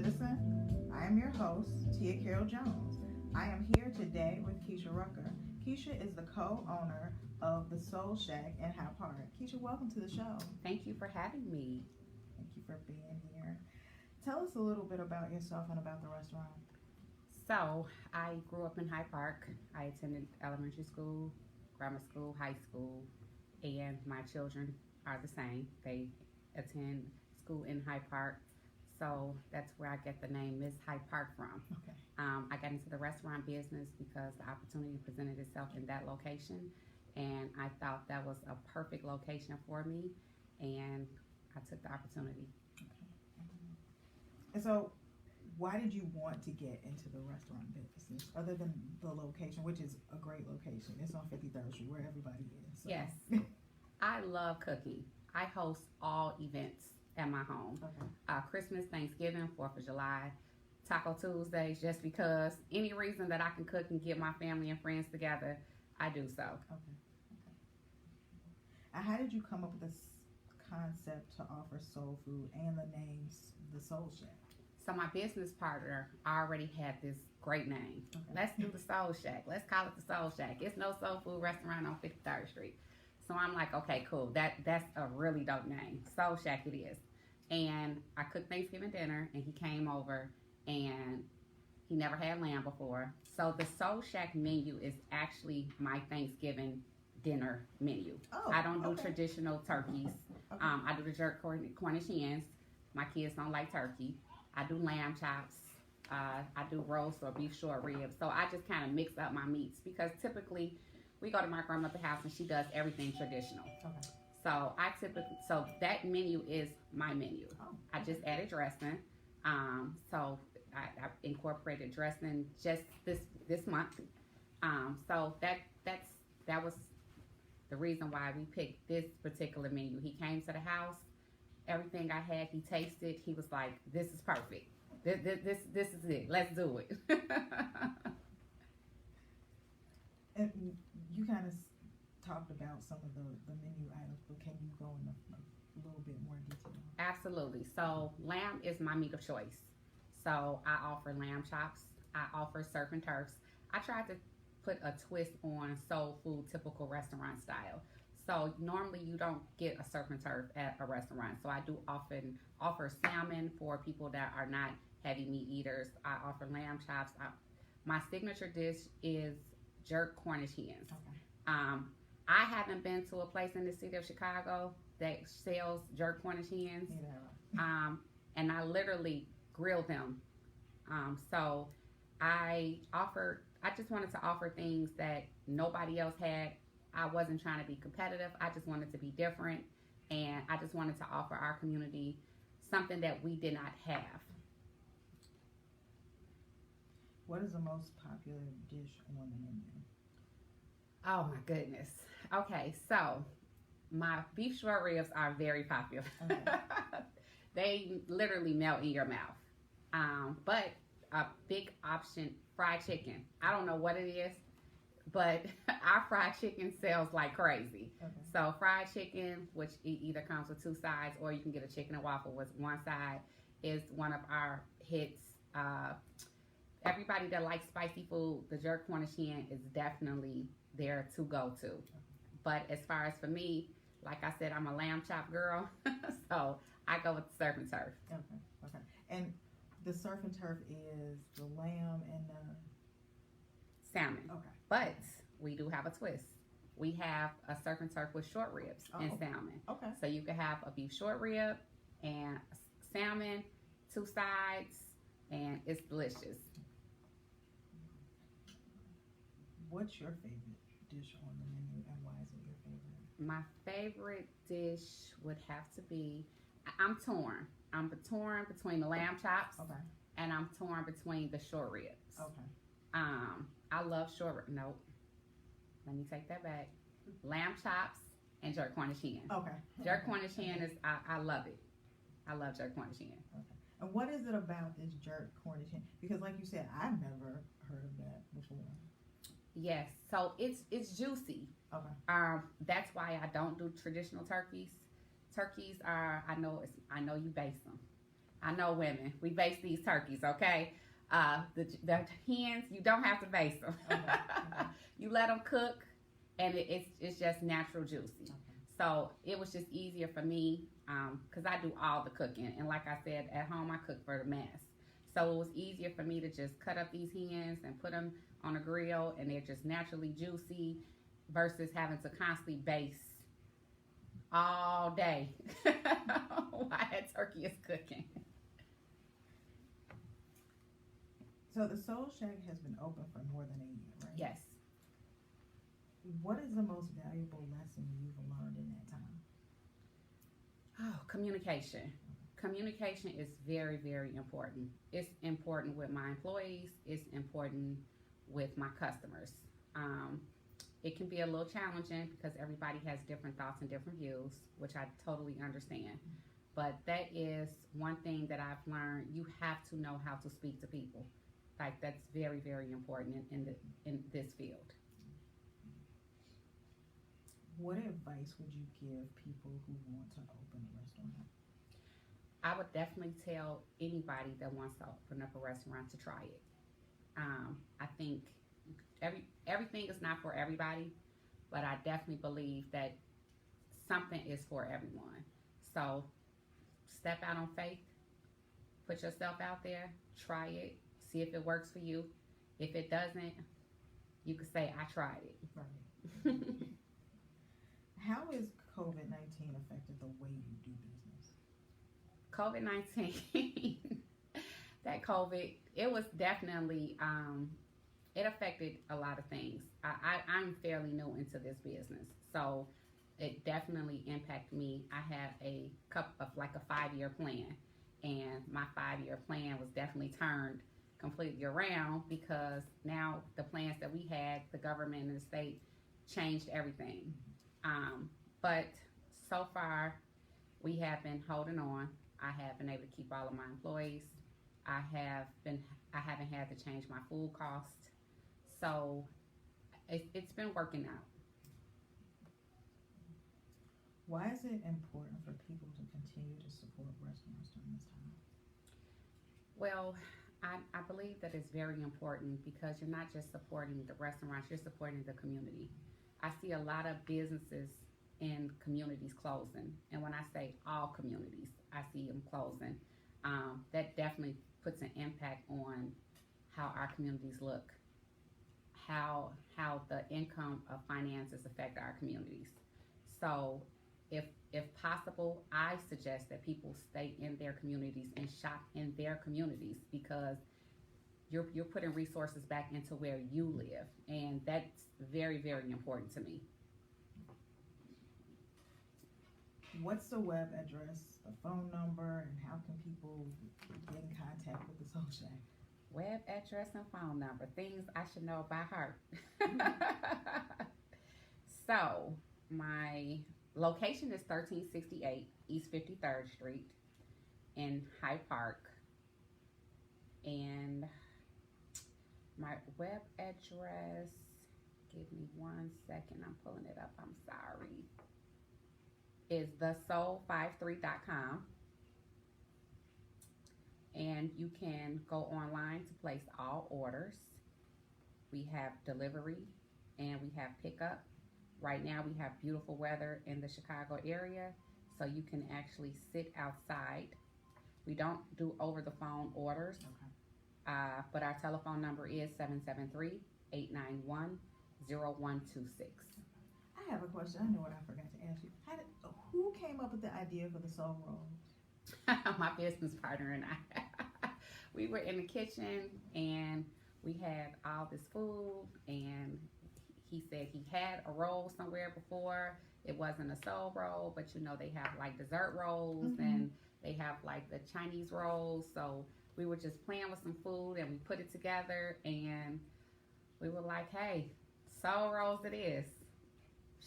Citizen. I am your host, Tia Carol Jones. I am here today with Keisha Rucker. Keisha is the co-owner of the Soul Shack in Hyde Park. Keisha, welcome to the show. Thank you for having me. Thank you for being here. Tell us a little bit about yourself and about the restaurant. So, I grew up in Hyde Park. I attended elementary school, grammar school, high school, and my children are the same. They attend school in Hyde Park. So, that's where I get the name Miss Hyde Park from. Okay. I got into the restaurant business because the opportunity presented itself in that location, and I thought that was a perfect location for me, and I took the opportunity. And so, why did you want to get into the restaurant business other than the location, which is a great location? It's on 53rd Street where everybody is. So. Yes, I love cooking. I host all events at my home. Okay. Christmas, Thanksgiving, 4th of July, Taco Tuesdays, just because any reason that I can cook and get my family and friends together, I do so. Okay. And how did you come up with this concept to offer soul food and the names the Soul Shack? So my business partner already had this great name. Okay. Let's do the Soul Shack. Let's call it the Soul Shack. It's no soul food restaurant on 53rd Street. So I'm like, okay, cool. That's a really dope name. Soul Shack it is. And I cooked Thanksgiving dinner, and he came over, and he never had lamb before. So the Soul Shack menu is actually my Thanksgiving dinner menu. Oh, I don't do okay. traditional turkeys. Okay. I do the jerk Cornish hens. My kids don't like turkey. I do lamb chops. I do roast or beef short ribs. So I just kind of mix up my meats because typically we go to my grandmother's house and she does everything traditional. Okay. So that menu is my menu. Oh, I just added dressing. So I incorporated dressing just this month. So that was the reason why we picked this particular menu. He came to the house. Everything I had, he tasted. He was like, "This is perfect. This is it. Let's do it." And you kind of talked about some of the menu items, but can you go in a little bit more detail? Absolutely. So lamb is my meat of choice. So I offer lamb chops. I offer surf and turfs. I tried to put a twist on soul food, typical restaurant style. So normally you don't get a surf and turf at a restaurant. So I do often offer salmon for people that are not heavy meat eaters. I offer lamb chops. My signature dish is jerk Cornish hens. Okay. I haven't been to a place in the city of Chicago that sells jerk Cornish hens. Yeah. And I literally grill them. So I just wanted to offer things that nobody else had. I wasn't trying to be competitive. I just wanted to be different. And I just wanted to offer our community something that we did not have. What is the most popular dish on the menu? Oh my goodness. Okay, so my beef short ribs are very popular. Okay. They literally melt in your mouth. But a big option, fried chicken. I don't know what it is, but our fried chicken sells like crazy. Okay. So fried chicken, which either comes with two sides, or you can get a chicken and waffle with one side, is one of our hits. Everybody that likes spicy food, the jerk Cornish hen is definitely there to go to. But as far as for me, like I said, I'm a lamb chop girl, so I go with the surf and turf. Okay. And the surf and turf is the lamb and the Salmon. okay. But we do have a twist. We have a surf and turf with short ribs and salmon. Okay. So you can have a beef short rib and salmon, two sides, and it's delicious. What's your favorite dish on the menu, and why is it your favorite? My favorite dish would have to be, I'm torn. I'm torn between the lamb chops Okay. and I'm torn between the short ribs. Okay. I love short. Nope. Let me take that back. Lamb chops and jerk Cornish hen. Okay. Jerk Cornish hen is I love it. I love jerk Cornish hen. Okay. And what is it about this jerk Cornish hen? Because like you said, I've never heard of that before. Yes. So it's juicy. Okay. That's why I don't do traditional turkeys. Turkeys are I know you baste them. I know women. We baste these turkeys, okay? The hens, you don't have to baste them. Okay. Okay. You let them cook, and it's just natural juicy. Okay. So it was just easier for me because I do all the cooking. And like I said, at home I cook for the mass. So it was easier for me to just cut up these hens and put them on a grill, and they're just naturally juicy versus having to constantly baste all day while that turkey is cooking. So the Soul Shack has been open for more than a year, right? Yes. What is the most valuable lesson you've learned in that time? Oh, communication. Communication is very, very important. It's important with my employees. It's important with my customers. It can be a little challenging because everybody has different thoughts and different views, which I totally understand. But that is one thing that I've learned. You have to know how to speak to people. Like, that's very, very important in this field. What advice would you give people who want to open a restaurant? I would definitely tell anybody that wants to open up a restaurant to try it. I think everything is not for everybody, but I definitely believe that something is for everyone. So step out on faith, put yourself out there, try it, see if it works for you. If it doesn't, you could say, I tried it. Right. How has COVID-19 affected the way you do business? COVID-19, that COVID, it was definitely, it affected a lot of things. I'm fairly new into this business, so it definitely impacted me. I had a 5-year plan, and my 5-year plan was definitely turned completely around because now the plans that we had, the government and the state changed everything. But so far, we have been holding on. I have been able to keep all of my employees. I haven't had to change my food cost. So it's been working out. Why is it important for people to continue to support restaurants during this time? Well, I believe that it's very important because you're not just supporting the restaurants, you're supporting the community. I see a lot of businesses in communities closing. And when I say all communities, I see them closing. That definitely puts an impact on how our communities look, how the income of finances affect our communities. So if possible, I suggest that people stay in their communities and shop in their communities because you're putting resources back into where you live, and that's very, very important to me. What's the web address, the phone number, and how can people get in contact with the Soul Shack? Web address and phone number, things I should know by heart. So my location is 1368 East 53rd Street in Hyde Park, and my web address, give me 1 second, I'm pulling it up, I'm sorry, is thesoul53.com. And you can go online to place all orders. We have delivery and we have pickup. Right now we have beautiful weather in the Chicago area, so you can actually sit outside. We don't do over the phone orders. Okay. But our telephone number is 773-891-0126. I have a question. I know what I forgot to ask you. Who came up with the idea for the soul rolls? My business partner and I. We were in the kitchen and we had all this food, and he said he had a roll somewhere before. It wasn't a soul roll, but you know they have like dessert rolls, Mm-hmm. and they have like the Chinese rolls. So we were just playing with some food and we put it together, and we were like, hey, soul rolls it is.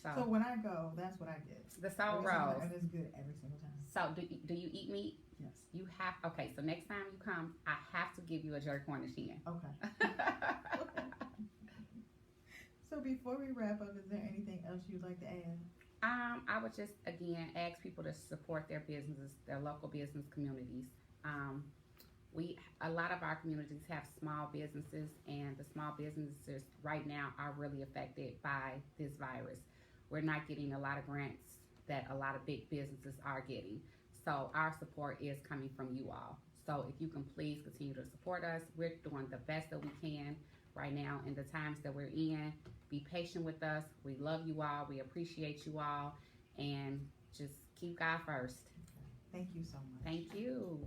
So when I go, that's what I get. The soul Every single rolls. time, and it's good every single time. So do you eat meat? Yes. You have, okay, so next time you come, I have to give you a jerk Cornish hen. Okay. So before we wrap up, is there anything else you'd like to add? I would just, again, ask people to support their businesses, their local business communities. A lot of our communities have small businesses, and the small businesses right now are really affected by this virus. We're not getting a lot of grants that a lot of big businesses are getting. So our support is coming from you all. So if you can please continue to support us, we're doing the best that we can right now in the times that we're in. Be patient with us. We love you all. We appreciate you all, and just keep God first. Thank you so much. Thank you.